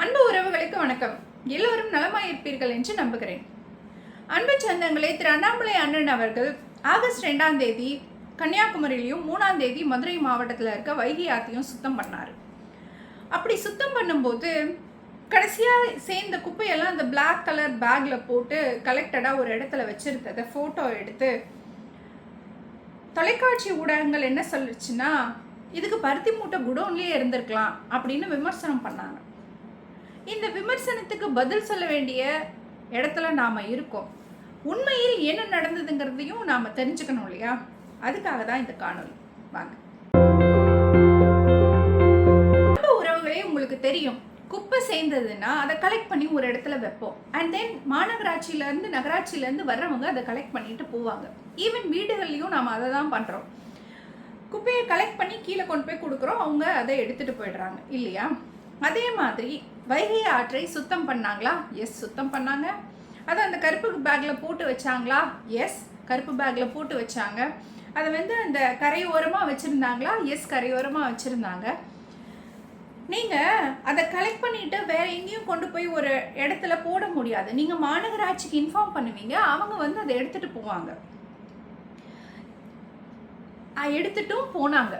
அன்பு உறவுகளுக்கு வணக்கம். எல்லோரும் நலமாயிருப்பீர்கள் என்று நம்புகிறேன். அன்பு சொந்தங்களே, திரு அண்ணாமலை அண்ணன் அவர்கள் ஆகஸ்ட் 2ஆம் தேதி கன்னியாகுமரியிலையும் 3ஆம் தேதி மதுரை மாவட்டத்தில் இருக்க வைகை ஆற்றையும் சுத்தம் பண்ணார். அப்படி சுத்தம் பண்ணும்போது கடைசியாக சேர்ந்த குப்பையெல்லாம் அந்த பிளாக் கலர் பேக்கில் போட்டு கலெக்டடாக ஒரு இடத்துல வச்சுருந்ததை ஃபோட்டோ எடுத்து தொலைக்காட்சி ஊடகங்கள் என்ன சொல்லுச்சுன்னா, இதுக்கு பருத்தி மூட்டை குடோன்லேயே இருந்திருக்கலாம் அப்படின்னு விமர்சனம் பண்ணாங்க. இந்த விமர்சனத்துக்கு பதில் சொல்ல வேண்டிய இடத்துல நாம் இருக்கோம். உண்மையில் என்ன நடந்ததுங்கிறதையும் நாம் தெரிஞ்சுக்கணும் இல்லையா? அதுக்காக தான் இந்த காணொலி. வாங்க. உறவுகளே, உங்களுக்கு தெரியும், குப்பை சேர்ந்ததுன்னா அதை கலெக்ட் பண்ணி ஒரு இடத்துல வைப்போம். அண்ட் தென் மாநகராட்சியிலேருந்து நகராட்சியிலேருந்து வர்றவங்க அதை கலெக்ட் பண்ணிட்டு போவாங்க. ஈவன் வீடுகள்லையும் நாம் அதை தான் பண்ணுறோம். குப்பையை கலெக்ட் பண்ணி கீழே கொண்டு போய் கொடுக்குறோம், அவங்க அதை எடுத்துகிட்டு போயிடுறாங்க இல்லையா? அதே மாதிரி வைகை ஆற்றை சுத்தம் பண்ணாங்களா? எஸ், சுத்தம் பண்ணாங்க. அதை அந்த கருப்பு பேக்கில் போட்டு வச்சாங்களா? எஸ், கருப்பு பேக்கில் போட்டு வச்சாங்க. அதை அந்த கரையோரமாக வச்சுருந்தாங்களா? எஸ், கரையோரமாக வச்சுருந்தாங்க. நீங்கள் அதை கலெக்ட் பண்ணிவிட்டு வேறு எங்கேயும் கொண்டு போய் ஒரு இடத்துல போட முடியாது. நீங்கள் மாநகராட்சிக்கு இன்ஃபார்ம் பண்ணுவீங்க, அவங்க அதை எடுத்துகிட்டு போவாங்க. எடுத்துட்டும் போனாங்க.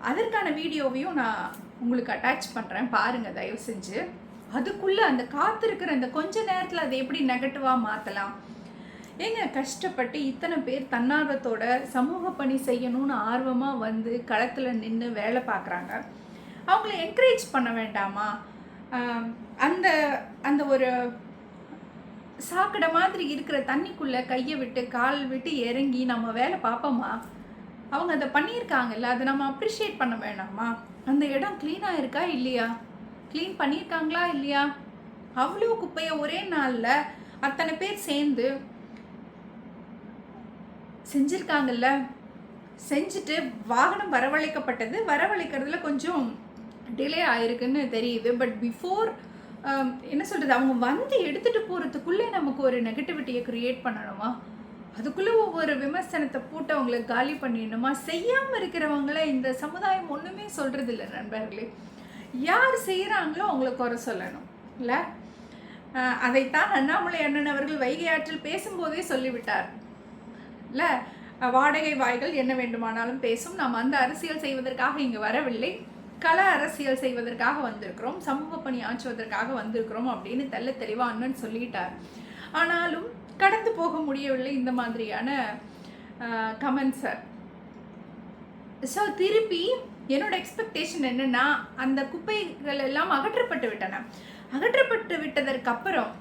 அதற்கான வீடியோவையும் நான் உங்களுக்கு அட்டாச் பண்ணுறேன், பாருங்கள் தயவு செஞ்சு. அதுக்குள்ளே அந்த காத்திருக்கிற அந்த கொஞ்ச நேரத்தில் அதை எப்படி நெகட்டிவாக மாற்றலாம்? ஏங்க, கஷ்டப்பட்டு இத்தனை பேர் தன்னார்வத்தோட சமூக பணி செய்யணும்னு ஆர்வமாக களத்தில் நின்று வேலை பார்க்குறாங்க. அவங்கள என்கரேஜ் பண்ண வேண்டாமா? அந்த அந்த ஒரு சாக்கடை மாதிரி இருக்கிற தண்ணிக்குள்ளே கையை விட்டு கால் விட்டு இறங்கி நம்ம வேலை பார்ப்போமா? அவங்க அதை பண்ணியிருக்காங்கல்ல, அதை நம்ம அப்ரிஷியேட் பண்ண வேணாமா? அந்த இடம் க்ளீனாக இருக்கா இல்லையா? க்ளீன் பண்ணியிருக்காங்களா இல்லையா? அவ்வளோ குப்பையை ஒரே நாளில் அத்தனை பேர் சேர்ந்து செஞ்சுருக்காங்கல்ல. செஞ்சுட்டு வாகனம் வரவழைக்கப்பட்டது. வரவழைக்கிறதுல கொஞ்சம் டிலே ஆயிருக்குன்னு தெரியுது. பட் பிஃபோர் என்ன சொல்கிறது, அவங்க எடுத்துகிட்டு போகிறதுக்குள்ளே நமக்கு ஒரு நெகட்டிவிட்டியை க்ரியேட் பண்ணணுமா? அதுக்குள்ளே ஒவ்வொரு விமர்சனத்தை போட்டு அவங்கள காலி பண்ணிடணுமா? செய்யாமல் இருக்கிறவங்கள இந்த சமுதாயம் ஒன்றுமே சொல்கிறது இல்லை நண்பர்களே. யார் செய்கிறாங்களோ அவங்கள குறை சொல்லணும் இல்லை? அதைத்தான் அண்ணாமலை அண்ணன் அவர்கள் வைகை ஆற்றில் பேசும்போதே சொல்லிவிட்டார் இல்லை? வாடகை வாய்கள் என்ன வேண்டுமானாலும் பேசும். நாம் அந்த அரசியல் செய்வதற்காக இங்கே வரவில்லை, கள அரசியல் செய்வதற்காக வந்திருக்கிறோம், சமூக பணி ஆற்றுவதற்காக வந்திருக்கிறோம் அப்படின்னு தெல்ல தெளிவாக அண்ணன் சொல்லிட்டார். ஆனாலும் கடந்து போக முடியவில்லை இந்த மாதிரியான கமெண்ட்ஸை. ஸோ திருப்பி என்னோட எக்ஸ்பெக்டேஷன் என்னென்னா, அந்த குப்பைகள் எல்லாம் அகற்றப்பட்டு விட்டன. அகற்றப்பட்டு விட்டதற்கு அப்புறம்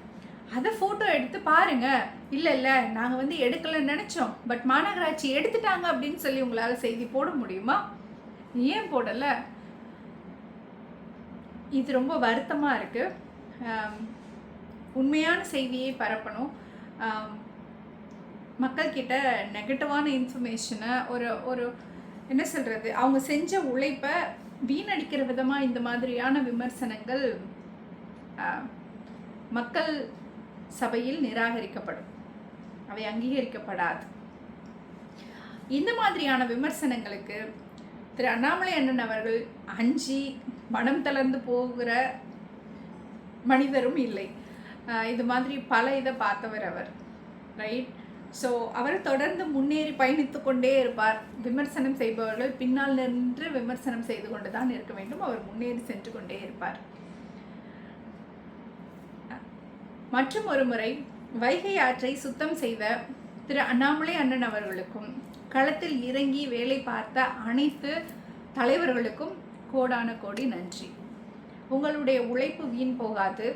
அதை ஃபோட்டோ எடுத்து பாருங்கள். இல்லை நாங்கள் எடுக்கலைன்னு நினச்சோம், பட் மாநகராட்சி எடுத்துட்டாங்க அப்படின்னு சொல்லி உங்களால் செய்தி போட முடியுமா? ஏன் போடலை? இது ரொம்ப வருத்தமாக இருக்குது. உண்மையான செய்தியை பரப்பணும். மக்கள்கிட்ட நெகட்டிவான இன்ஃபர்மேஷனை ஒரு என்ன சொல்கிறது, அவங்க செஞ்ச உழைப்பை வீணடிக்கிற விதமாக இந்த மாதிரியான விமர்சனங்கள் மக்கள் சபையில் நிராகரிக்கப்படும், அவை அங்கீகரிக்கப்படாது. இந்த மாதிரியான விமர்சனங்களுக்கு திரு அண்ணாமலை அண்ணன் அவர்கள் அஞ்சி மனம் தளர்ந்து போகிற மனிதரும் இல்லை. இது மாதிரி பல இதை பார்த்தவர் அவர், ரைட்? ஸோ அவர் தொடர்ந்து முன்னேறி பயணித்து கொண்டே இருப்பார். விமர்சனம் செய்பவர்கள் பின்னால் நின்று விமர்சனம் செய்து கொண்டு தான் இருக்க வேண்டும். அவர் முன்னேறி சென்று கொண்டே இருப்பார். மற்றும் ஒரு முறை வைகை ஆற்றை சுத்தம் செய்த திரு அண்ணாமலை அண்ணன் அவர்களுக்கும் களத்தில் இறங்கி வேலை பார்த்த அனைத்து தலைவர்களுக்கும் கோடான கோடி நன்றி. உங்களுடைய உழைப்பு வீண் போகாது.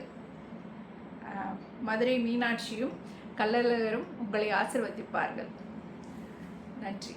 மதுரை மீனாட்சியும் கள்ளழகரும் உங்களை ஆசீர்வதிப்பார்கள். நன்றி.